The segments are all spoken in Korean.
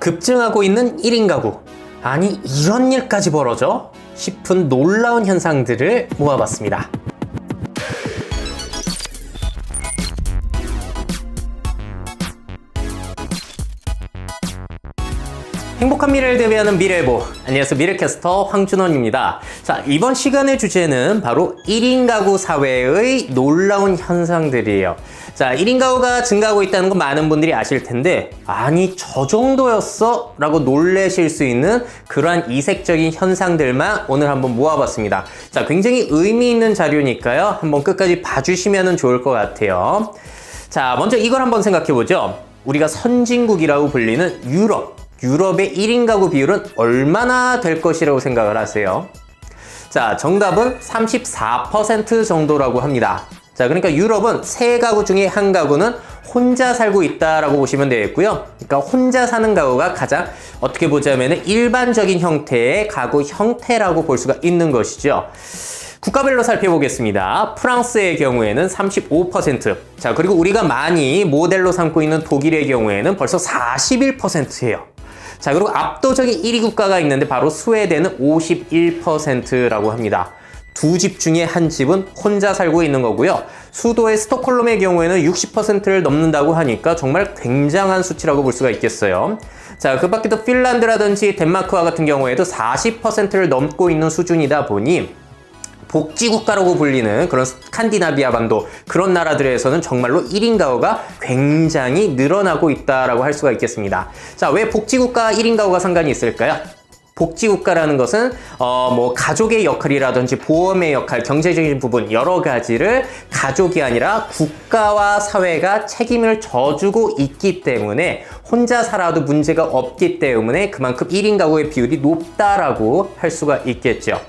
급증하고 있는 1인 가구. 아니, 이런 일까지 벌어져? 싶은 놀라운 현상들을 모아봤습니다. 행복한 미래를 대비하는 미래보. 안녕하세요, 미래캐스터 황준원입니다. 자, 이번 시간의 주제는 바로 1인 가구 사회의 놀라운 현상들이에요. 자, 1인 가구가 증가하고 있다는 건 많은 분들이 아실 텐데, 아니 저 정도였어? 라고 놀라실 수 있는 그러한 이색적인 현상들만 오늘 한번 모아봤습니다. 자, 굉장히 의미 있는 자료니까요, 한번 끝까지 봐주시면 좋을 것 같아요. 자, 먼저 이걸 한번 생각해보죠. 우리가 선진국이라고 불리는 유럽의 1인 가구 비율은 얼마나 될 것이라고 생각을 하세요? 자, 정답은 34% 정도라고 합니다. 자, 그러니까 유럽은 3가구 중에 1가구는 혼자 살고 있다라고 보시면 되겠고요. 그러니까 혼자 사는 가구가 가장 어떻게 보자면 일반적인 형태의 가구 형태라고 볼 수가 있는 것이죠. 국가별로 살펴보겠습니다. 프랑스의 경우에는 35%. 자, 그리고 우리가 많이 모델로 삼고 있는 독일의 경우에는 벌써 41%예요. 자, 그리고 압도적인 1위 국가가 있는데 바로 스웨덴은 51%라고 합니다. 2집 중에 1집은 혼자 살고 있는 거고요. 수도의 스톡홀름의 경우에는 60%를 넘는다고 하니까 정말 굉장한 수치라고 볼 수가 있겠어요. 자, 그 밖에도 핀란드라든지 덴마크와 같은 경우에도 40%를 넘고 있는 수준이다 보니 복지국가라고 불리는 그런 스칸디나비아 반도 그런 나라들에서는 정말로 1인 가구가 굉장히 늘어나고 있다라고 할 수가 있겠습니다. 자, 왜 복지국가 1인 가구가 상관이 있을까요? 복지국가라는 것은 가족의 역할이라든지 보험의 역할, 경제적인 부분 여러 가지를 가족이 아니라 국가와 사회가 책임을 져주고 있기 때문에 혼자 살아도 문제가 없기 때문에 그만큼 1인 가구의 비율이 높다라고 할 수가 있겠죠.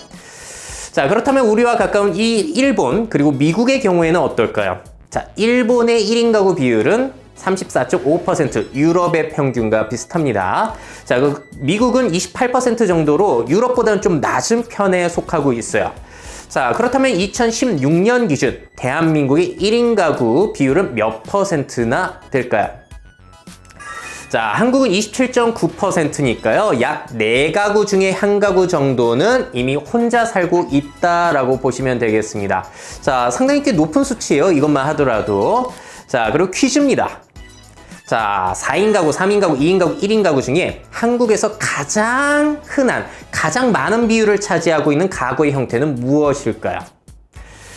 자, 그렇다면 우리와 가까운 이 일본 그리고 미국의 경우에는 어떨까요? 자, 일본의 1인 가구 비율은 34.5%, 유럽의 평균과 비슷합니다. 자, 미국은 28% 정도로 유럽보다는 좀 낮은 편에 속하고 있어요. 자, 그렇다면 2016년 기준 대한민국의 1인 가구 비율은 몇 %나 될까요? 자, 한국은 27.9%니까요. 약 4가구 중에 1가구 정도는 이미 혼자 살고 있다라고 보시면 되겠습니다. 자, 상당히 꽤 높은 수치예요. 이것만 하더라도. 자, 그리고 퀴즈입니다. 자, 4인 가구, 3인 가구, 2인 가구, 1인 가구 중에 한국에서 가장 흔한, 가장 많은 비율을 차지하고 있는 가구의 형태는 무엇일까요?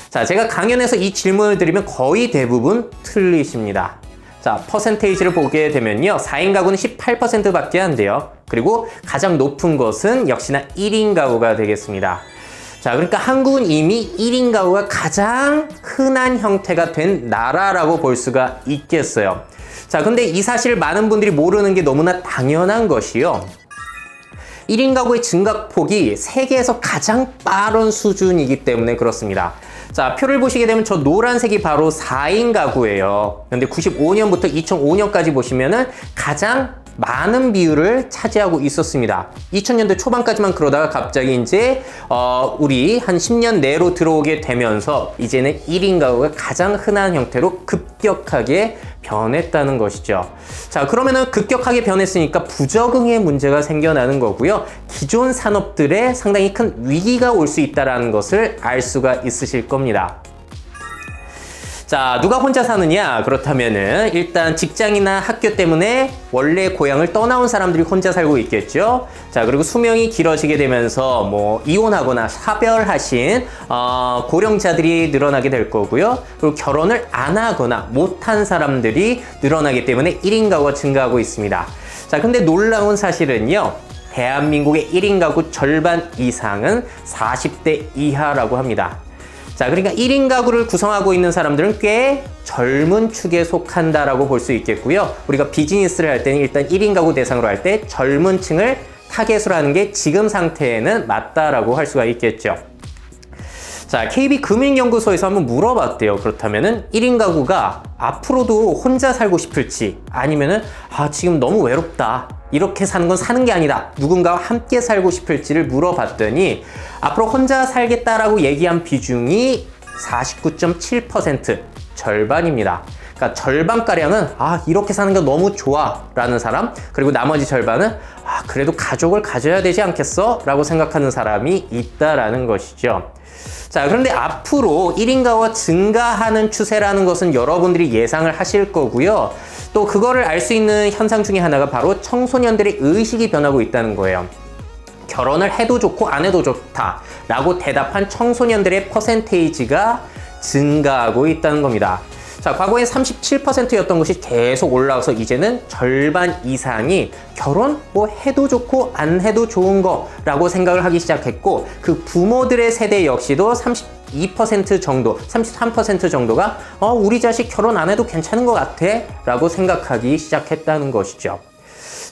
자, 제가 강연에서 이 질문을 드리면 거의 대부분 틀리십니다. 자, 퍼센테이지를 보게 되면요, 4인 가구는 18%밖에 안 돼요. 그리고 가장 높은 것은 역시나 1인 가구가 되겠습니다. 자, 그러니까 한국은 이미 1인 가구가 가장 흔한 형태가 된 나라라고 볼 수가 있겠어요. 자, 근데 이 사실을 많은 분들이 모르는 게 너무나 당연한 것이요, 1인 가구의 증가폭이 세계에서 가장 빠른 수준이기 때문에 그렇습니다. 자, 표를 보시게 되면 저 노란색이 바로 4인 가구예요. 근데 95년부터 2005년까지 보시면은 가장 많은 비율을 차지하고 있었습니다. 2000년대 초반까지만 그러다가 갑자기 이제 우리 한 10년 내로 들어오게 되면서 이제는 1인 가구가 가장 흔한 형태로 급격하게 변했다는 것이죠. 자, 그러면은 급격하게 변했으니까 부적응의 문제가 생겨나는 거고요. 기존 산업들에 상당히 큰 위기가 올 수 있다는 것을 알 수가 있으실 겁니다. 자, 누가 혼자 사느냐? 그렇다면은 일단 직장이나 학교 때문에 원래 고향을 떠나온 사람들이 혼자 살고 있겠죠. 자, 그리고 수명이 길어지게 되면서 이혼하거나 사별하신 고령자들이 늘어나게 될 거고요. 그리고 결혼을 안 하거나 못한 사람들이 늘어나기 때문에 1인 가구가 증가하고 있습니다. 자, 근데 놀라운 사실은요, 대한민국의 1인 가구 절반 이상은 40대 이하라고 합니다. 자, 그러니까 1인 가구를 구성하고 있는 사람들은 꽤 젊은 축에 속한다라고 볼 수 있겠고요. 우리가 비즈니스를 할 때는 일단 1인 가구 대상으로 할 때 젊은 층을 타겟으로 하는 게 지금 상태에는 맞다라고 할 수가 있겠죠. 자, KB금융연구소에서 한번 물어봤대요. 그렇다면은 1인 가구가 앞으로도 혼자 살고 싶을지, 아니면은 지금 너무 외롭다, 이렇게 사는 건 사는 게 아니다, 누군가와 함께 살고 싶을지를 물어봤더니 앞으로 혼자 살겠다라고 얘기한 비중이 49.7%, 절반입니다. 그러니까 절반가량은 이렇게 사는 게 너무 좋아 라는 사람, 그리고 나머지 절반은 그래도 가족을 가져야 되지 않겠어? 라고 생각하는 사람이 있다라는 것이죠. 자, 그런데 앞으로 1인 가구가 증가하는 추세라는 것은 여러분들이 예상을 하실 거고요. 또 그거를 알 수 있는 현상 중에 하나가 바로 청소년들의 의식이 변하고 있다는 거예요. 결혼을 해도 좋고 안 해도 좋다 라고 대답한 청소년들의 퍼센테이지가 증가하고 있다는 겁니다. 자, 과거엔 37%였던 것이 계속 올라와서 이제는 절반 이상이 결혼 뭐 해도 좋고 안 해도 좋은 거라고 생각을 하기 시작했고, 그 부모들의 세대 역시도 32% 정도, 33% 정도가 우리 자식 결혼 안 해도 괜찮은 것 같아 라고 생각하기 시작했다는 것이죠.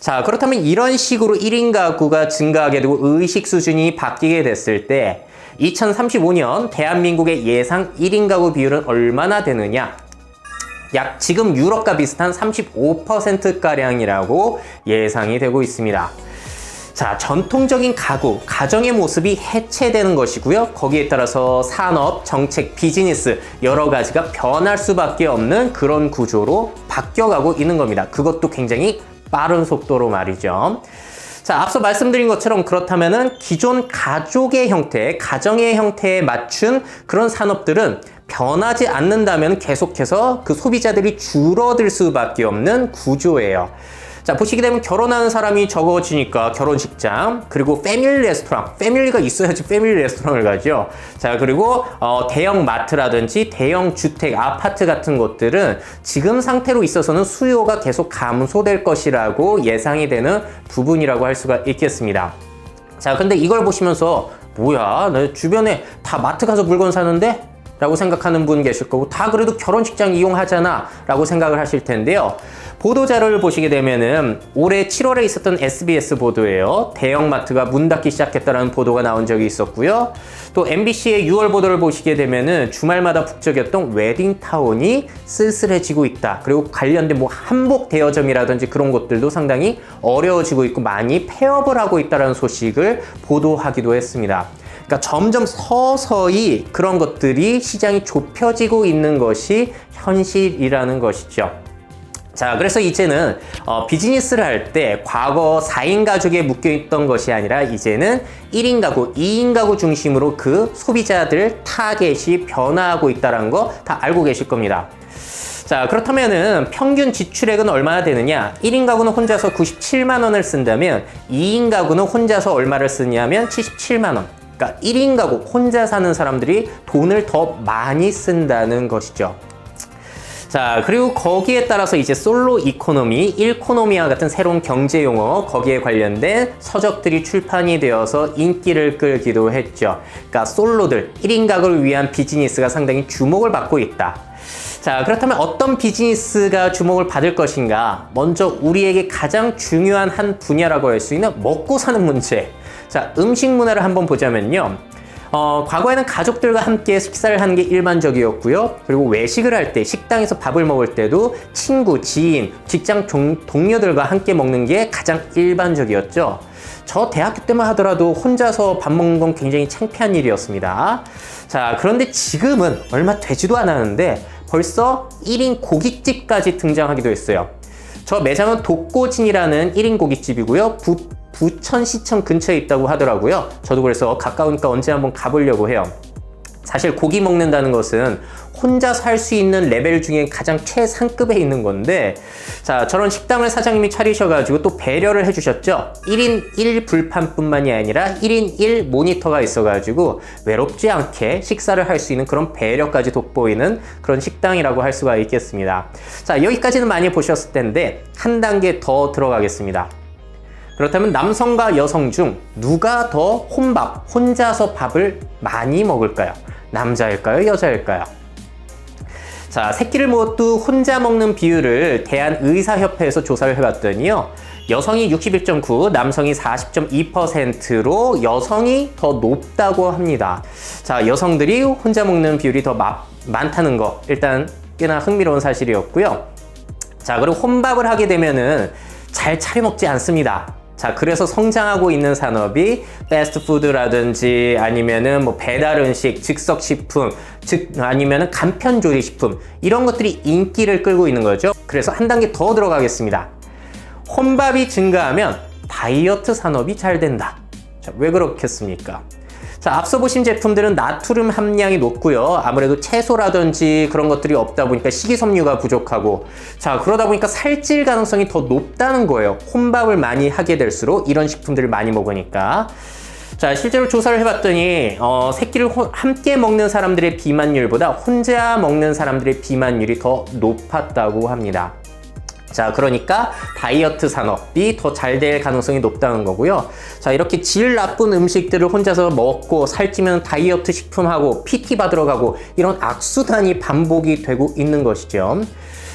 자, 그렇다면 이런 식으로 1인 가구가 증가하게 되고 의식 수준이 바뀌게 됐을 때 2035년 대한민국의 예상 1인 가구 비율은 얼마나 되느냐? 약 지금 유럽과 비슷한 35%가량이라고 예상이 되고 있습니다. 자, 전통적인 가구, 가정의 모습이 해체되는 것이고요. 거기에 따라서 산업, 정책, 비즈니스 여러 가지가 변할 수밖에 없는 그런 구조로 바뀌어가고 있는 겁니다. 그것도 굉장히 빠른 속도로 말이죠. 자, 앞서 말씀드린 것처럼 그렇다면은 기존 가족의 형태, 가정의 형태에 맞춘 그런 산업들은 변하지 않는다면 계속해서 그 소비자들이 줄어들 수밖에 없는 구조예요. 자, 보시게 되면 결혼하는 사람이 적어지니까 결혼식장, 그리고 패밀리 레스토랑, 패밀리가 있어야지 패밀리 레스토랑을 가죠. 자, 그리고 대형 마트라든지 대형 주택, 아파트 같은 것들은 지금 상태로 있어서는 수요가 계속 감소될 것이라고 예상이 되는 부분이라고 할 수가 있겠습니다. 자, 근데 이걸 보시면서 뭐야, 내 주변에 다 마트 가서 물건 사는데? 라고 생각하는 분 계실 거고, 다 그래도 결혼식장 이용하잖아 라고 생각을 하실 텐데요. 보도자료를 보시게 되면은 올해 7월에 있었던 SBS 보도예요. 대형마트가 문 닫기 시작했다는 보도가 나온 적이 있었고요. 또 MBC의 6월 보도를 보시게 되면은 주말마다 북적였던 웨딩타운이 쓸쓸해지고 있다. 그리고 관련된 뭐 한복 대여점이라든지 그런 것들도 상당히 어려워지고 있고 많이 폐업을 하고 있다는 소식을 보도하기도 했습니다. 그러니까 점점 서서히 그런 것들이 시장이 좁혀지고 있는 것이 현실이라는 것이죠. 자, 그래서 이제는 비즈니스를 할 때 과거 4인 가족에 묶여있던 것이 아니라 이제는 1인 가구, 2인 가구 중심으로 그 소비자들 타겟이 변화하고 있다는 거 다 알고 계실 겁니다. 자, 그렇다면은 평균 지출액은 얼마나 되느냐? 1인 가구는 혼자서 97만 원을 쓴다면 2인 가구는 혼자서 얼마를 쓰냐면 77만 원. 그러니까 1인 가구 혼자 사는 사람들이 돈을 더 많이 쓴다는 것이죠. 자, 그리고 거기에 따라서 이제 솔로 이코노미, 일코노미와 같은 새로운 경제 용어, 거기에 관련된 서적들이 출판이 되어서 인기를 끌기도 했죠. 그러니까 솔로들, 1인 가구를 위한 비즈니스가 상당히 주목을 받고 있다. 자, 그렇다면 어떤 비즈니스가 주목을 받을 것인가? 먼저 우리에게 가장 중요한 한 분야라고 할 수 있는 먹고 사는 문제. 자, 음식 문화를 한번 보자면요. 과거에는 가족들과 함께 식사를 하는 게 일반적이었고요. 그리고 외식을 할 때, 식당에서 밥을 먹을 때도 친구, 지인, 직장 동료들과 함께 먹는 게 가장 일반적이었죠. 저 대학교 때만 하더라도 혼자서 밥 먹는 건 굉장히 창피한 일이었습니다. 자, 그런데 지금은 얼마 되지도 않았는데 벌써 1인 고깃집까지 등장하기도 했어요. 저 매장은 독고진이라는 1인 고깃집이고요. 부천시청 근처에 있다고 하더라고요. 저도 그래서 가까우니까 언제 한번 가보려고 해요. 사실 고기 먹는다는 것은 혼자 살 수 있는 레벨 중에 가장 최상급에 있는 건데, 자, 저런 식당을 사장님이 차리셔가지고 또 배려를 해주셨죠. 1인 1 불판뿐만이 아니라 1인 1 모니터가 있어가지고 외롭지 않게 식사를 할 수 있는 그런 배려까지 돋보이는 그런 식당이라고 할 수가 있겠습니다. 자, 여기까지는 많이 보셨을 텐데 한 단계 더 들어가겠습니다. 그렇다면 남성과 여성 중 누가 더 혼자서 밥을 많이 먹을까요? 남자일까요? 여자일까요? 자, 새끼를 모두 혼자 먹는 비율을 대한의사협회에서 조사를 해봤더니요. 여성이 61.9, 남성이 40.2%로 여성이 더 높다고 합니다. 자, 여성들이 혼자 먹는 비율이 더 많다는 거 일단 꽤나 흥미로운 사실이었고요. 자, 그리고 혼밥을 하게 되면은 잘 차려 먹지 않습니다. 자, 그래서 성장하고 있는 산업이 패스트푸드라든지 아니면은 뭐 배달 음식, 즉석 식품, 아니면은 간편 조리 식품 이런 것들이 인기를 끌고 있는 거죠. 그래서 한 단계 더 들어가겠습니다. 혼밥이 증가하면 다이어트 산업이 잘 된다. 자, 왜 그렇겠습니까? 자, 앞서 보신 제품들은 나트륨 함량이 높고요. 아무래도 채소라든지 그런 것들이 없다 보니까 식이섬유가 부족하고, 자, 그러다 보니까 살찔 가능성이 더 높다는 거예요. 혼밥을 많이 하게 될수록 이런 식품들을 많이 먹으니까. 자, 실제로 조사를 해봤더니 새끼를 함께 먹는 사람들의 비만율보다 혼자 먹는 사람들의 비만율이 더 높았다고 합니다. 자, 그러니까 다이어트 산업이 더 잘 될 가능성이 높다는 거고요. 자, 이렇게 질 나쁜 음식들을 혼자서 먹고 살찌면 다이어트 식품하고 PT 받으러 가고 이런 악순환이 반복이 되고 있는 것이죠.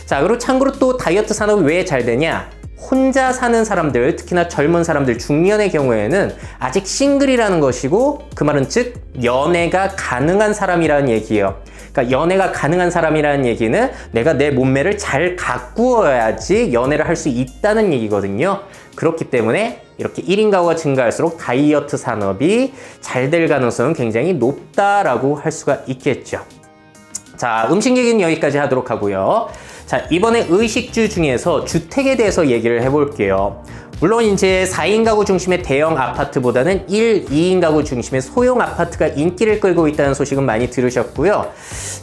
자, 그리고 참고로 또 다이어트 산업이 왜 잘 되냐? 혼자 사는 사람들, 특히나 젊은 사람들, 중년의 경우에는 아직 싱글이라는 것이고, 그 말은 즉 연애가 가능한 사람이라는 얘기예요. 그러니까 연애가 가능한 사람이라는 얘기는 내가 내 몸매를 잘 가꾸어야지 연애를 할 수 있다는 얘기거든요. 그렇기 때문에 이렇게 1인 가구가 증가할수록 다이어트 산업이 잘 될 가능성은 굉장히 높다라고 할 수가 있겠죠. 자, 음식 얘기는 여기까지 하도록 하고요. 자, 이번에 의식주 중에서 주택에 대해서 얘기를 해볼게요. 물론 이제 4인 가구 중심의 대형 아파트보다는 1, 2인 가구 중심의 소형 아파트가 인기를 끌고 있다는 소식은 많이 들으셨고요.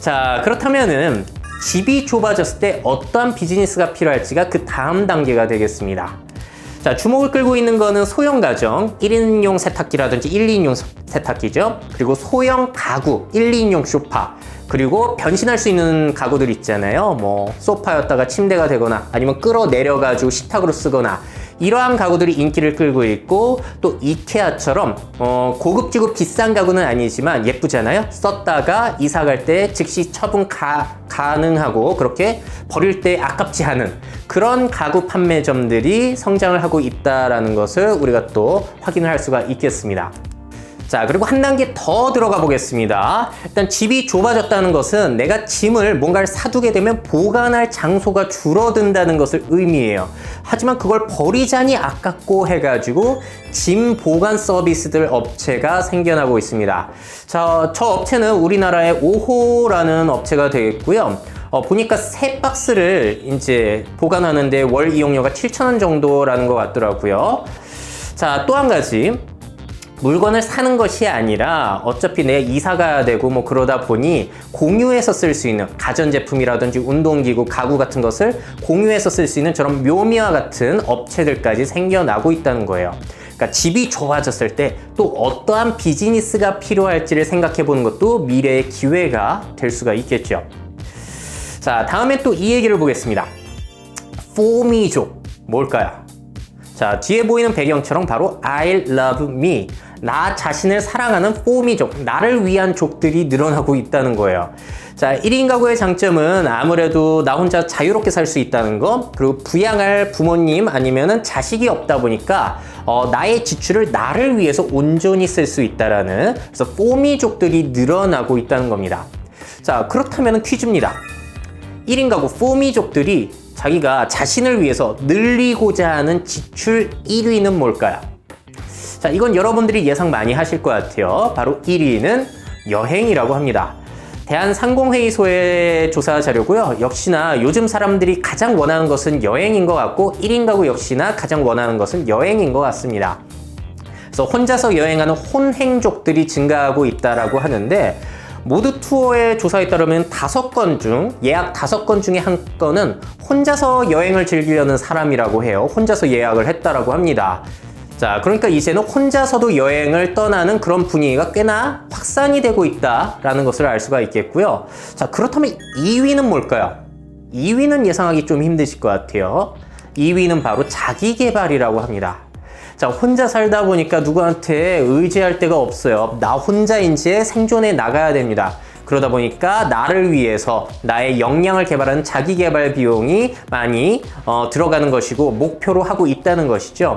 자, 그렇다면은 집이 좁아졌을 때 어떠한 비즈니스가 필요할지가 그 다음 단계가 되겠습니다. 자, 주목을 끌고 있는 거는 소형 가정, 1인용 세탁기라든지 1, 2인용 세탁기죠. 그리고 소형 가구, 1, 2인용 소파, 그리고 변신할 수 있는 가구들 있잖아요. 뭐 소파였다가 침대가 되거나 아니면 끌어내려가지고 식탁으로 쓰거나 이러한 가구들이 인기를 끌고 있고, 또 이케아처럼 고급지고 비싼 가구는 아니지만 예쁘잖아요. 썼다가 이사 갈 때 즉시 처분 가능하고 그렇게 버릴 때 아깝지 않은 그런 가구 판매점들이 성장을 하고 있다는 것을 우리가 또 확인을 할 수가 있겠습니다. 자, 그리고 한 단계 더 들어가 보겠습니다. 일단 집이 좁아졌다는 것은 내가 짐을 뭔가를 사두게 되면 보관할 장소가 줄어든다는 것을 의미해요. 하지만 그걸 버리자니 아깝고 해가지고 짐 보관 서비스들 업체가 생겨나고 있습니다. 자, 저 업체는 우리나라의 오호라는 업체가 되겠고요. 보니까 3박스를 이제 보관하는데 월 이용료가 7,000원 정도라는 것 같더라고요. 자, 또 한 가지. 물건을 사는 것이 아니라 어차피 내가 이사 가야 되고 뭐 그러다 보니 공유해서 쓸 수 있는 가전제품이라든지 운동기구, 가구 같은 것을 공유해서 쓸 수 있는 저런 묘미와 같은 업체들까지 생겨나고 있다는 거예요. 그러니까 집이 좁아졌을 때 또 어떠한 비즈니스가 필요할지를 생각해 보는 것도 미래의 기회가 될 수가 있겠죠. 자, 다음에 또 이 얘기를 보겠습니다. 포미족 뭘까요? 자, 뒤에 보이는 배경처럼 바로 I love me, 나 자신을 사랑하는 포미족, 나를 위한 족들이 늘어나고 있다는 거예요. 자, 1인 가구의 장점은 아무래도 나 혼자 자유롭게 살 수 있다는 거, 그리고 부양할 부모님 아니면은 자식이 없다 보니까 나의 지출을 나를 위해서 온전히 쓸 수 있다라는, 그래서 포미족들이 늘어나고 있다는 겁니다. 자, 그렇다면 퀴즈입니다. 1인 가구 포미족들이 자기가 자신을 위해서 늘리고자 하는 지출 1위는 뭘까요? 자, 이건 여러분들이 예상 많이 하실 것 같아요. 바로 1위는 여행이라고 합니다. 대한상공회의소의 조사 자료고요. 역시나 요즘 사람들이 가장 원하는 것은 여행인 것 같고 1인 가구 역시나 가장 원하는 것은 여행인 것 같습니다. 그래서 혼자서 여행하는 혼행족들이 증가하고 있다고 하는데, 모두 투어의 조사에 따르면 5건 중, 예약 5건 중에 한 건은 혼자서 여행을 즐기려는 사람이라고 해요. 혼자서 예약을 했다라고 합니다. 자, 그러니까 이제는 혼자서도 여행을 떠나는 그런 분위기가 꽤나 확산이 되고 있다라는 것을 알 수가 있겠고요. 자, 그렇다면 2위는 뭘까요? 2위는 예상하기 좀 힘드실 것 같아요. 2위는 바로 자기계발이라고 합니다. 자, 혼자 살다 보니까 누구한테 의지할 데가 없어요. 나 혼자 이제 생존해 나가야 됩니다. 그러다 보니까 나를 위해서 나의 역량을 개발하는 자기개발 비용이 많이 들어가는 것이고 목표로 하고 있다는 것이죠.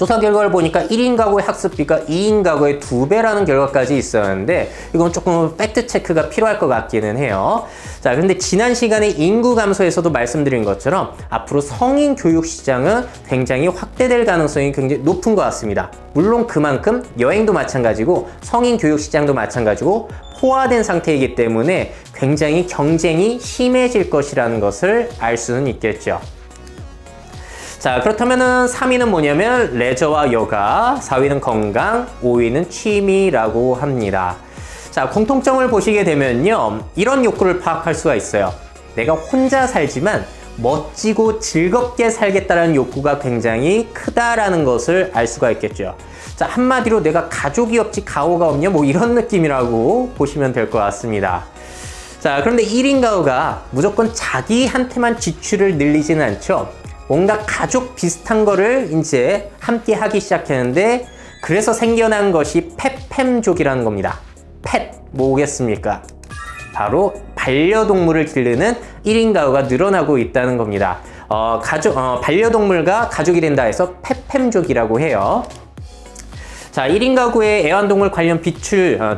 조사 결과를 보니까 1인 가구의 학습비가 2인 가구의 2배라는 결과까지 있었는데 이건 조금 팩트 체크가 필요할 것 같기는 해요. 자, 근데 지난 시간에 인구 감소에서도 말씀드린 것처럼 앞으로 성인 교육 시장은 굉장히 확대될 가능성이 굉장히 높은 것 같습니다. 물론 그만큼 여행도 마찬가지고 성인 교육 시장도 마찬가지고 포화된 상태이기 때문에 굉장히 경쟁이 심해질 것이라는 것을 알 수는 있겠죠. 자, 그렇다면은 3위는 뭐냐면 레저와 여가, 4위는 건강, 5위는 취미라고 합니다. 자, 공통점을 보시게 되면요, 이런 욕구를 파악할 수가 있어요. 내가 혼자 살지만 멋지고 즐겁게 살겠다는 욕구가 굉장히 크다라는 것을 알 수가 있겠죠. 자, 한마디로 내가 가족이 없지 가오가 없냐 뭐 이런 느낌이라고 보시면 될 것 같습니다. 자, 그런데 1인 가구가 무조건 자기한테만 지출을 늘리지는 않죠. 뭔가 가족 비슷한 거를 이제 함께 하기 시작했는데 그래서 생겨난 것이 펫팸족이라는 겁니다. 펫 뭐겠습니까? 바로 반려동물을 기르는 1인 가구가 늘어나고 있다는 겁니다. 반려동물과 가족이 된다 해서 펫팸족이라고 해요. 자, 1인 가구의 애완동물 관련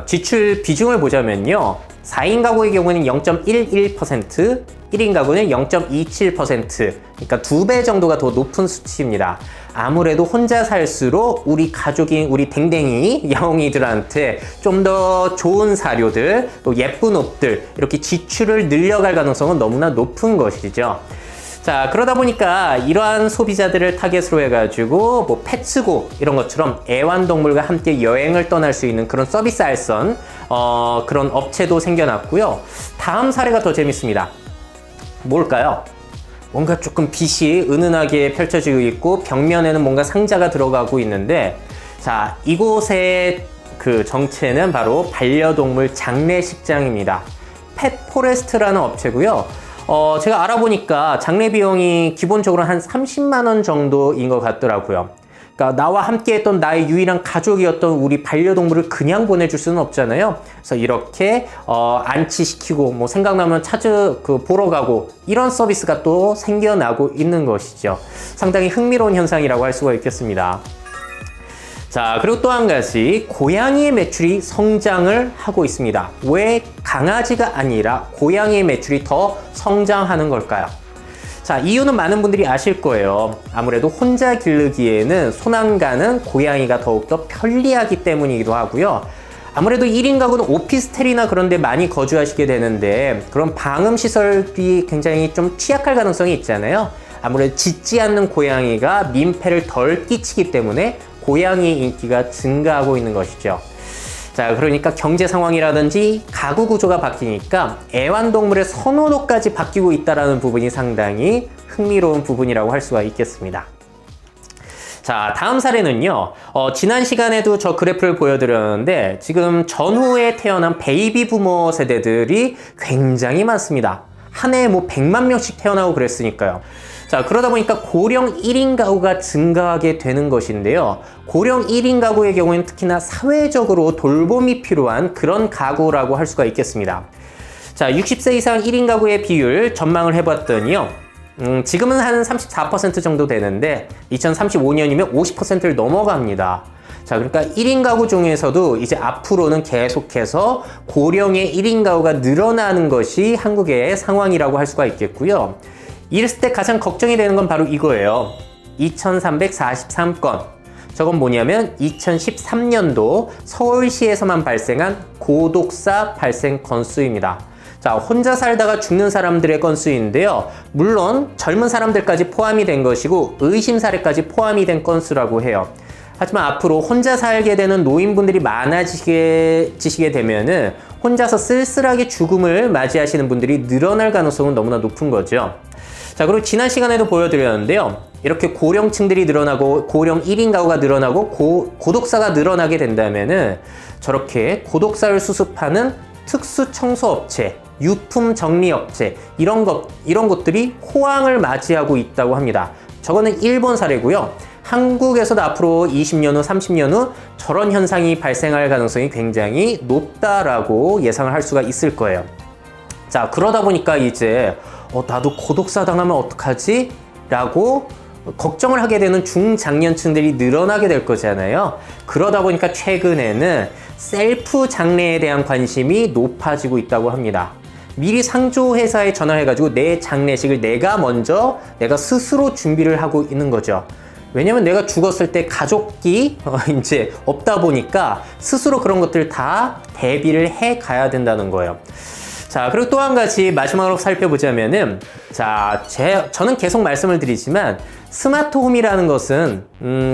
지출 비중을 보자면요. 4인 가구의 경우는 0.11%, 1인 가구는 0.27%, 그러니까 2배 정도가 더 높은 수치입니다. 아무래도 혼자 살수록 우리 가족인 우리 댕댕이 야옹이들한테 좀 더 좋은 사료들, 또 예쁜 옷들 이렇게 지출을 늘려갈 가능성은 너무나 높은 것이죠. 자, 그러다 보니까 이러한 소비자들을 타겟으로 해가지고 뭐 펫스고 이런 것처럼 애완동물과 함께 여행을 떠날 수 있는 그런 서비스 알선 그런 업체도 생겨났고요. 다음 사례가 더 재밌습니다. 뭘까요? 뭔가 조금 빛이 은은하게 펼쳐지고 있고 벽면에는 뭔가 상자가 들어가고 있는데, 자, 이곳의 그 정체는 바로 반려동물 장례식장입니다. 펫포레스트라는 업체고요. 제가 알아보니까 장례 비용이 기본적으로 한 30만 원 정도인 것 같더라고요. 그러니까 나와 함께 했던 나의 유일한 가족이었던 우리 반려동물을 그냥 보내줄 수는 없잖아요. 그래서 이렇게 안치시키고 뭐 생각나면 보러 가고 이런 서비스가 또 생겨나고 있는 것이죠. 상당히 흥미로운 현상이라고 할 수가 있겠습니다. 자, 그리고 또 한 가지, 고양이의 매출이 성장을 하고 있습니다. 왜 강아지가 아니라 고양이의 매출이 더 성장하는 걸까요? 자, 이유는 많은 분들이 아실 거예요. 아무래도 혼자 기르기에는 손안가는 고양이가 더욱더 편리하기 때문이기도 하고요. 아무래도 1인 가구는 오피스텔이나 그런 데 많이 거주하시게 되는데 그런 방음시설이 굉장히 좀 취약할 가능성이 있잖아요. 아무래도 짖지 않는 고양이가 민폐를 덜 끼치기 때문에 고양이의 인기가 증가하고 있는 것이죠. 자, 그러니까 경제 상황이라든지 가구 구조가 바뀌니까 애완동물의 선호도까지 바뀌고 있다는 부분이 상당히 흥미로운 부분이라고 할 수가 있겠습니다. 자, 다음 사례는요. 지난 시간에도 저 그래프를 보여드렸는데 지금 전후에 태어난 베이비 부머 세대들이 굉장히 많습니다. 한 해에 뭐 100만 명씩 태어나고 그랬으니까요. 자, 그러다 보니까 고령 1인 가구가 증가하게 되는 것인데요. 고령 1인 가구의 경우에는 특히나 사회적으로 돌봄이 필요한 그런 가구라고 할 수가 있겠습니다. 자, 60세 이상 1인 가구의 비율 전망을 해봤더니요. 지금은 한 34% 정도 되는데 2035년이면 50%를 넘어갑니다. 자, 그러니까 1인 가구 중에서도 이제 앞으로는 계속해서 고령의 1인 가구가 늘어나는 것이 한국의 상황이라고 할 수가 있겠고요. 이랬을 때 가장 걱정이 되는 건 바로 이거예요. 2343건. 저건 뭐냐면 2013년도 서울시에서만 발생한 고독사 발생 건수입니다. 자, 혼자 살다가 죽는 사람들의 건수인데요. 물론 젊은 사람들까지 포함이 된 것이고 의심 사례까지 포함이 된 건수라고 해요. 하지만 앞으로 혼자 살게 되는 노인분들이 많아지게 되면은 혼자서 쓸쓸하게 죽음을 맞이하시는 분들이 늘어날 가능성은 너무나 높은 거죠. 자, 그리고 지난 시간에도 보여드렸는데요. 이렇게 고령층들이 늘어나고 고령 1인 가구가 늘어나고 고독사가 늘어나게 된다면은 저렇게 고독사를 수습하는 특수 청소업체, 유품 정리업체 이런 것들이 호황을 맞이하고 있다고 합니다. 저거는 일본 사례고요. 한국에서도 앞으로 20년 후, 30년 후 저런 현상이 발생할 가능성이 굉장히 높다라고 예상을 할 수가 있을 거예요. 자, 그러다 보니까 이제 나도 고독사 당하면 어떡하지? 라고 걱정을 하게 되는 중장년층들이 늘어나게 될 거잖아요. 그러다 보니까 최근에는 셀프 장례에 대한 관심이 높아지고 있다고 합니다. 미리 상조회사에 전화해가지고 내 장례식을 내가 스스로 준비를 하고 있는 거죠. 왜냐면 내가 죽었을 때 가족이 이제 없다 보니까 스스로 그런 것들 다 대비를 해 가야 된다는 거예요. 자, 그리고 또 한 가지 마지막으로 살펴보자면은, 자, 저는 계속 말씀을 드리지만, 스마트홈이라는 것은,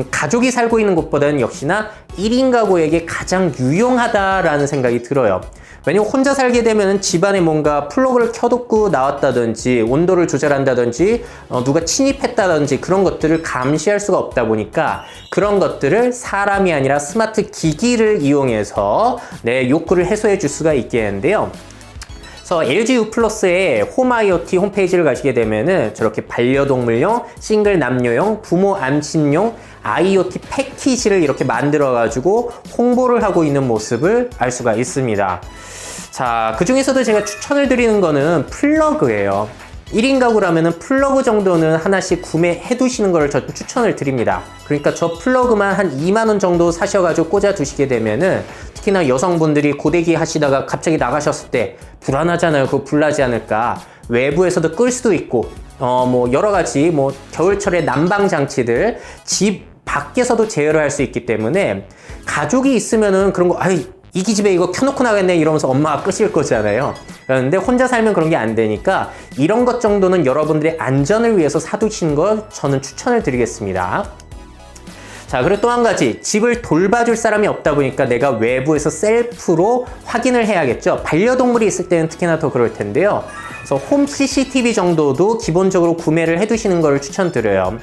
가족이 살고 있는 곳보다는 역시나 1인 가구에게 가장 유용하다라는 생각이 들어요. 왜냐면 혼자 살게 되면 집안에 뭔가 플러그를 켜놓고 나왔다든지, 온도를 조절한다든지, 누가 침입했다든지 그런 것들을 감시할 수가 없다 보니까 그런 것들을 사람이 아니라 스마트 기기를 이용해서 내 욕구를 해소해 줄 수가 있겠는데요. 그래서 LG U 플러스의 홈 IoT 홈페이지를 가시게 되면은 저렇게 반려동물용, 싱글 남녀용, 부모 암친용 IoT 패키지를 이렇게 만들어 가지고 홍보를 하고 있는 모습을 알 수가 있습니다. 자, 그 중에서도 제가 추천을 드리는 거는 플러그예요. 1인 가구라면은 플러그 정도는 하나씩 구매해 두시는 걸 저 추천을 드립니다. 그러니까 저 플러그만 한 2만 원 정도 사셔가지고 꽂아 두시게 되면은, 특히나 여성분들이 고데기 하시다가 갑자기 나가셨을 때 불안하잖아요. 그거 불나지 않을까. 외부에서도 끌 수도 있고, 뭐 여러 가지 겨울철에 난방 장치들 집 밖에서도 제어를 할 수 있기 때문에, 가족이 있으면은 그런 거 이 기집애 이거 켜놓고 나겠네 이러면서 엄마가 끄실 거잖아요. 그런데 혼자 살면 그런 게 안 되니까 이런 것 정도는 여러분들의 안전을 위해서 사두시는 걸 저는 추천을 드리겠습니다. 자, 그리고 또 한 가지, 집을 돌봐줄 사람이 없다 보니까 내가 외부에서 셀프로 확인을 해야겠죠. 반려동물이 있을 때는 특히나 더 그럴 텐데요. 그래서 홈 CCTV 정도도 기본적으로 구매를 해두시는 걸 추천드려요.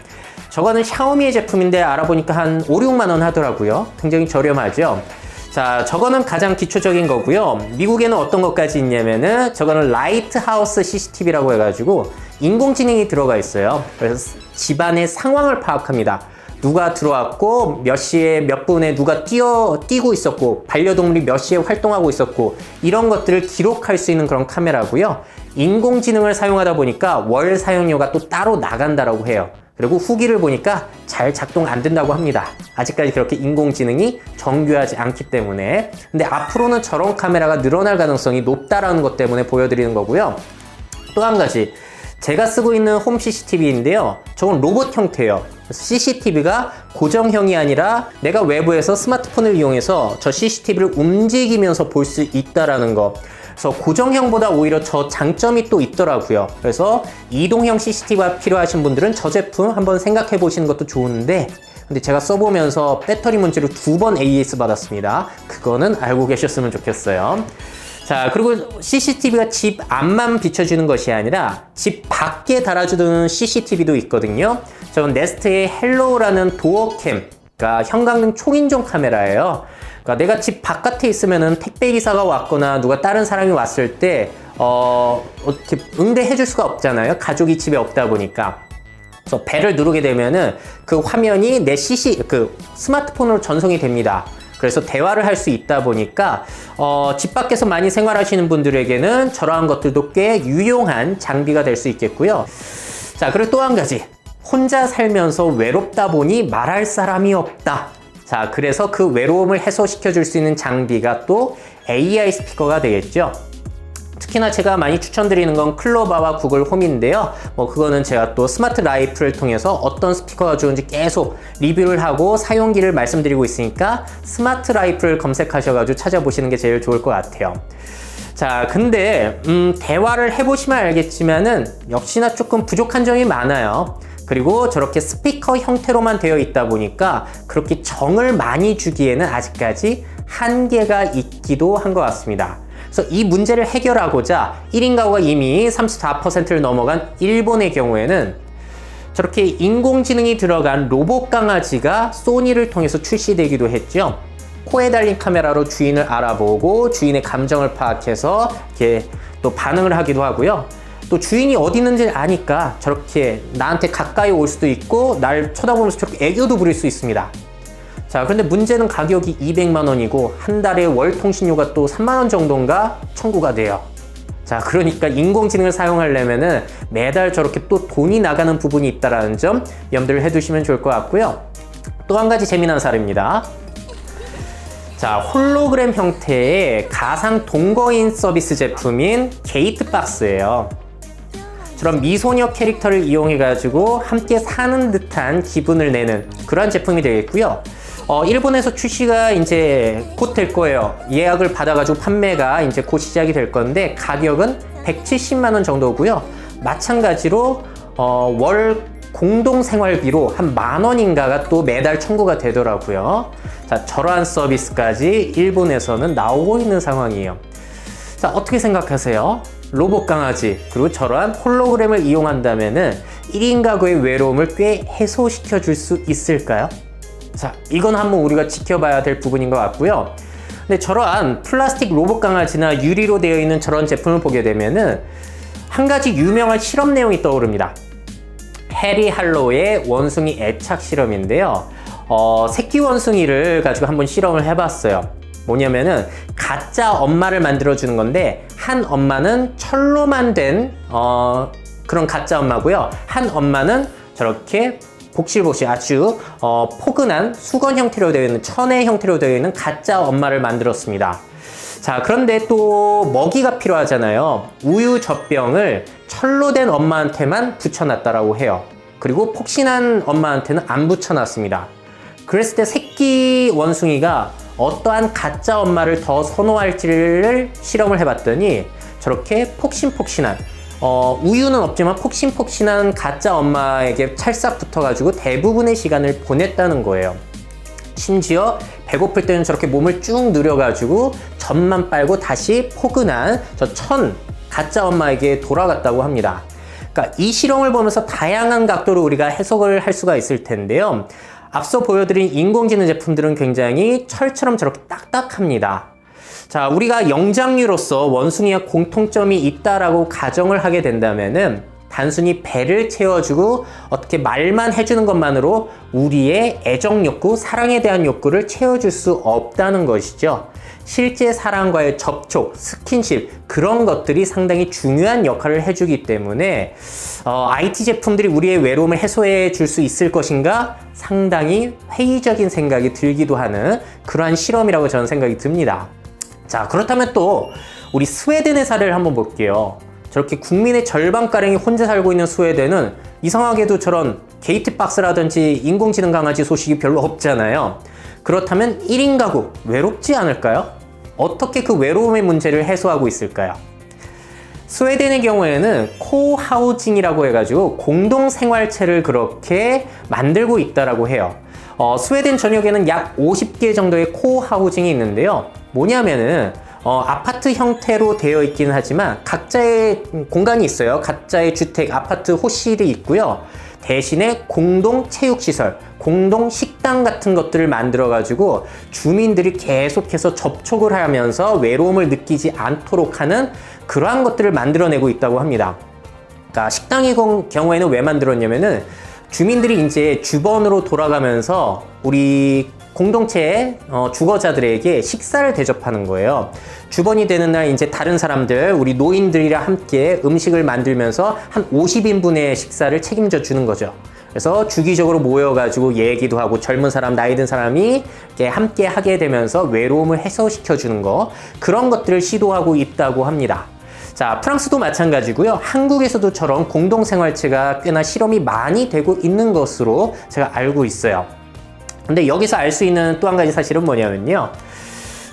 저거는 샤오미의 제품인데 알아보니까 한 5, 6만 원 하더라고요. 굉장히 저렴하죠. 자, 저거는 가장 기초적인 거고요. 미국에는 어떤 것까지 있냐면은, 저거는 라이트하우스 CCTV라고 해가지고 인공지능이 들어가 있어요. 그래서 집안의 상황을 파악합니다. 누가 들어왔고, 몇 시에 몇 분에 누가 뛰고 있었고, 반려동물이 몇 시에 활동하고 있었고, 이런 것들을 기록할 수 있는 그런 카메라고요. 인공지능을 사용하다 보니까 월 사용료가 또 따로 나간다라고 해요. 그리고 후기를 보니까 잘 작동 안 된다고 합니다. 아직까지 그렇게 인공지능이 정교하지 않기 때문에. 근데 앞으로는 저런 카메라가 늘어날 가능성이 높다라는 것 때문에 보여드리는 거고요. 또 한 가지, 제가 쓰고 있는 홈 CCTV인데요. 저건 로봇 형태예요. CCTV가 고정형이 아니라 내가 외부에서 스마트폰을 이용해서 저 CCTV를 움직이면서 볼 수 있다라는 거. 그래서 고정형보다 오히려 저 장점이 또 있더라고요. 그래서 이동형 CCTV가 필요하신 분들은 저 제품 한번 생각해 보시는 것도 좋은데, 근데 제가 써보면서 배터리 문제로 2번 AS 받았습니다. 그거는 알고 계셨으면 좋겠어요. 자, 그리고 CCTV가 집 앞만 비춰주는 것이 아니라 집 밖에 달아주는 CCTV도 있거든요. 저건 네스트의 헬로우라는 도어캠, 그러니까 형광등 초인종 카메라예요. 그러니까 내가 집 바깥에 있으면은 택배 기사가 왔거나 누가 다른 사람이 왔을 때 어떻게 응대해 줄 수가 없잖아요. 가족이 집에 없다 보니까. 그래서 벨을 누르게 되면은 그 화면이 내 스마트폰으로 전송이 됩니다. 그래서 대화를 할 수 있다 보니까 집 밖에서 많이 생활하시는 분들에게는 저러한 것들도 꽤 유용한 장비가 될 수 있겠고요. 자, 그리고 또 한 가지, 혼자 살면서 외롭다 보니 말할 사람이 없다. 자, 그래서 그 외로움을 해소시켜 줄 수 있는 장비가 또 AI 스피커가 되겠죠. 특히나 제가 많이 추천드리는 건 클로바와 구글 홈인데요. 그거는 제가 또 스마트 라이프를 통해서 어떤 스피커가 좋은지 계속 리뷰를 하고 사용기를 말씀드리고 있으니까 스마트 라이프를 검색하셔가지고 찾아보시는 게 제일 좋을 것 같아요. 자, 근데 대화를 해보시면 알겠지만은 역시나 조금 부족한 점이 많아요. 그리고 저렇게 스피커 형태로만 되어 있다 보니까 그렇게 정을 많이 주기에는 아직까지 한계가 있기도 한 것 같습니다. 그래서 이 문제를 해결하고자 1인 가구가 이미 34%를 넘어간 일본의 경우에는 저렇게 인공지능이 들어간 로봇 강아지가 소니를 통해서 출시되기도 했죠. 코에 달린 카메라로 주인을 알아보고 주인의 감정을 파악해서 이렇게 또 반응을 하기도 하고요. 또 주인이 어디 있는지 아니까 저렇게 나한테 가까이 올 수도 있고 날 쳐다보면서 저렇게 애교도 부릴 수 있습니다. 자, 그런데 문제는 가격이 200만 원이고 한 달에 월 통신료가 또 3만 원 정도인가 청구가 돼요. 자, 그러니까 인공지능을 사용하려면은 매달 저렇게 또 돈이 나가는 부분이 있다는 점 염두를 해두시면 좋을 것 같고요. 또 한 가지 재미난 사례입니다. 자, 홀로그램 형태의 가상 동거인 서비스 제품인 게이트박스예요. 저런 미소녀 캐릭터를 이용해가지고 함께 사는 듯한 기분을 내는 그런 제품이 되겠고요. 일본에서 출시가 이제 곧 될 거예요. 예약을 받아가지고 판매가 이제 곧 시작이 될 건데 가격은 170만 원 정도고요. 마찬가지로 월 공동 생활비로 한 10,000원인가가 또 매달 청구가 되더라고요. 자, 저러한 서비스까지 일본에서는 나오고 있는 상황이에요. 자, 어떻게 생각하세요? 로봇 강아지 그리고 저러한 홀로그램을 이용한다면은 1인 가구의 외로움을 꽤 해소시켜 줄 수 있을까요? 자, 이건 한번 우리가 지켜봐야 될 부분인 것 같고요. 근데 저러한 플라스틱 로봇 강아지나 유리로 되어 있는 저런 제품을 보게 되면은 한 가지 유명한 실험 내용이 떠오릅니다. 해리 할로우의 원숭이 애착 실험인데요. 새끼 원숭이를 가지고 한번 실험을 해봤어요. 뭐냐면은 가짜 엄마를 만들어주는 건데 한 엄마는 철로만 된 그런 가짜 엄마고요. 한 엄마는 저렇게 복실복실 아주 포근한 수건 형태로 되어 있는 천의 형태로 되어 있는 가짜 엄마를 만들었습니다. 자, 그런데 또 먹이가 필요하잖아요. 우유 젖병을 철로 된 엄마한테만 붙여놨다라고 해요. 그리고 폭신한 엄마한테는 안 붙여놨습니다. 그랬을 때 새끼 원숭이가 어떠한 가짜 엄마를 더 선호할지를 실험을 해봤더니 저렇게 폭신폭신한 우유는 없지만 폭신폭신한 가짜 엄마에게 찰싹 붙어가지고 대부분의 시간을 보냈다는 거예요. 심지어 배고플 때는 저렇게 몸을 쭉 늘여가지고 젖만 빨고 다시 포근한 저 천 가짜 엄마에게 돌아갔다고 합니다. 그러니까 이 실험을 보면서 다양한 각도로 우리가 해석을 할 수가 있을 텐데요. 앞서 보여드린 인공지능 제품들은 굉장히 철처럼 저렇게 딱딱합니다. 자, 우리가 영장류로서 원숭이와 공통점이 있다라고 가정을 하게 된다면은 단순히 배를 채워주고 어떻게 말만 해주는 것만으로 우리의 애정 욕구, 사랑에 대한 욕구를 채워줄 수 없다는 것이죠. 실제 사람과의 접촉, 스킨십 그런 것들이 상당히 중요한 역할을 해주기 때문에 IT 제품들이 우리의 외로움을 해소해 줄 수 있을 것인가 상당히 회의적인 생각이 들기도 하는 그러한 실험이라고 저는 생각이 듭니다. 자, 그렇다면 또 우리 스웨덴의 사례를 한번 볼게요. 저렇게 국민의 절반가량이 혼자 살고 있는 스웨덴은 이상하게도 저런 게이트박스라든지 인공지능 강아지 소식이 별로 없잖아요. 그렇다면 1인 가구 외롭지 않을까요? 어떻게 그 외로움의 문제를 해소하고 있을까요? 스웨덴의 경우에는 코하우징이라고 해가지고 공동생활체를 그렇게 만들고 있다라고 해요. 스웨덴 전역에는 약 50개 정도의 코하우징이 있는데요. 뭐냐면은 아파트 형태로 되어 있기는 하지만 각자의 공간이 있어요. 각자의 주택, 아파트 호실이 있고요. 대신에 공동 체육시설, 공동 식당 같은 것들을 만들어 가지고 주민들이 계속해서 접촉을 하면서 외로움을 느끼지 않도록 하는 그러한 것들을 만들어내고 있다고 합니다. 그러니까 식당의 경우에는 왜 만들었냐면은 주민들이 이제 주번으로 돌아가면서 우리 공동체의 주거자들에게 식사를 대접하는 거예요. 주번이 되는 날 이제 다른 사람들, 우리 노인들이랑 함께 음식을 만들면서 한 50인분의 식사를 책임져 주는 거죠. 그래서 주기적으로 모여가지고 얘기도 하고 젊은 사람, 나이 든 사람이 이렇게 함께 하게 되면서 외로움을 해소시켜 주는 거, 그런 것들을 시도하고 있다고 합니다. 자, 프랑스도 마찬가지고요. 한국에서도 저런 공동생활체가 꽤나 실험이 많이 되고 있는 것으로 제가 알고 있어요. 근데 여기서 알 수 있는 또 한 가지 사실은 뭐냐면요.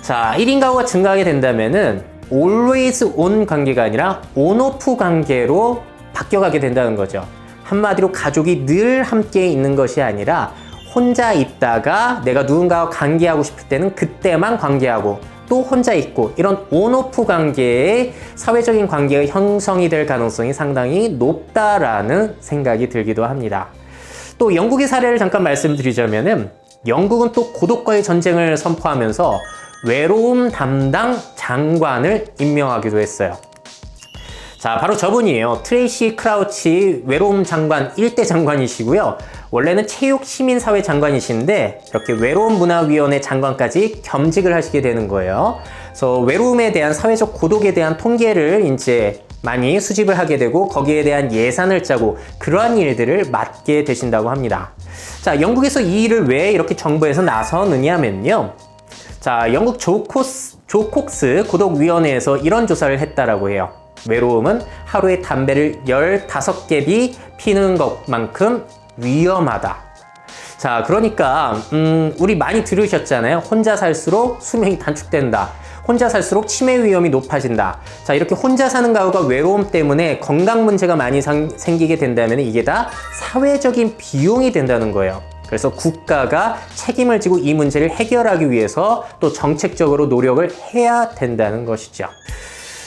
자, 1인 가구가 증가하게 된다면은 always on 관계가 아니라 on-off 관계로 바뀌어가게 된다는 거죠. 한마디로 가족이 늘 함께 있는 것이 아니라 혼자 있다가 내가 누군가와 관계하고 싶을 때는 그때만 관계하고 또 혼자 있고 이런 on-off 관계의 사회적인 관계가 형성이 될 가능성이 상당히 높다라는 생각이 들기도 합니다. 또 영국의 사례를 잠깐 말씀드리자면은 영국은 또 고독과의 전쟁을 선포하면서 외로움 담당 장관을 임명하기도 했어요. 자, 바로 저분이에요. 트레이시 크라우치 외로움 장관 1대 장관이시고요. 원래는 체육시민사회 장관이신데 이렇게 외로움문화위원회 장관까지 겸직을 하시게 되는 거예요. 그래서 외로움에 대한 사회적 고독에 대한 통계를 이제 많이 수집을 하게 되고 거기에 대한 예산을 짜고 그러한 일들을 맡게 되신다고 합니다. 자, 영국에서 이 일을 왜 이렇게 정부에서 나서느냐면요. 자, 영국 조콕스 고독위원회에서 이런 조사를 했다라고 해요. 외로움은 하루에 담배를 15개비 피는 것만큼 위험하다. 자, 그러니까 우리 많이 들으셨잖아요. 혼자 살수록 수명이 단축된다. 혼자 살수록 치매 위험이 높아진다. 자, 이렇게 혼자 사는 가구가 외로움 때문에 건강 문제가 많이 생기게 된다면 이게 다 사회적인 비용이 된다는 거예요. 그래서 국가가 책임을 지고 이 문제를 해결하기 위해서 또 정책적으로 노력을 해야 된다는 것이죠.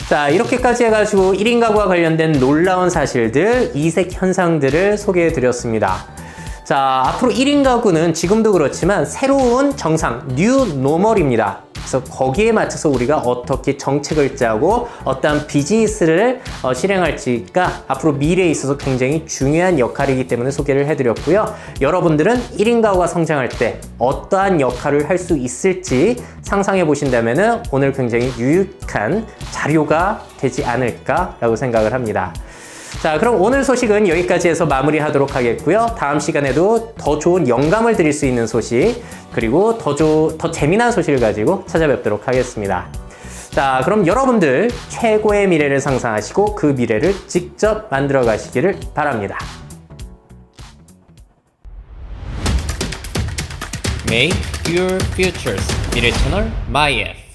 자, 이렇게까지 해가지고 1인 가구와 관련된 놀라운 사실들, 이색 현상들을 소개해 드렸습니다. 자, 앞으로 1인 가구는 지금도 그렇지만 새로운 정상, 뉴 노멀입니다. 그래서 거기에 맞춰서 우리가 어떻게 정책을 짜고 어떠한 비즈니스를 실행할지가 앞으로 미래에 있어서 굉장히 중요한 역할이기 때문에 소개를 해드렸고요. 여러분들은 1인 가구가 성장할 때 어떠한 역할을 할 수 있을지 상상해 보신다면 오늘 굉장히 유익한 자료가 되지 않을까라고 생각을 합니다. 자, 그럼 오늘 소식은 여기까지 해서 마무리하도록 하겠고요. 다음 시간에도 더 좋은 영감을 드릴 수 있는 소식, 그리고 더 재미난 소식을 가지고 찾아뵙도록 하겠습니다. 자, 그럼 여러분들 최고의 미래를 상상하시고 그 미래를 직접 만들어 가시기를 바랍니다. Make your futures. 미래 채널 MyF.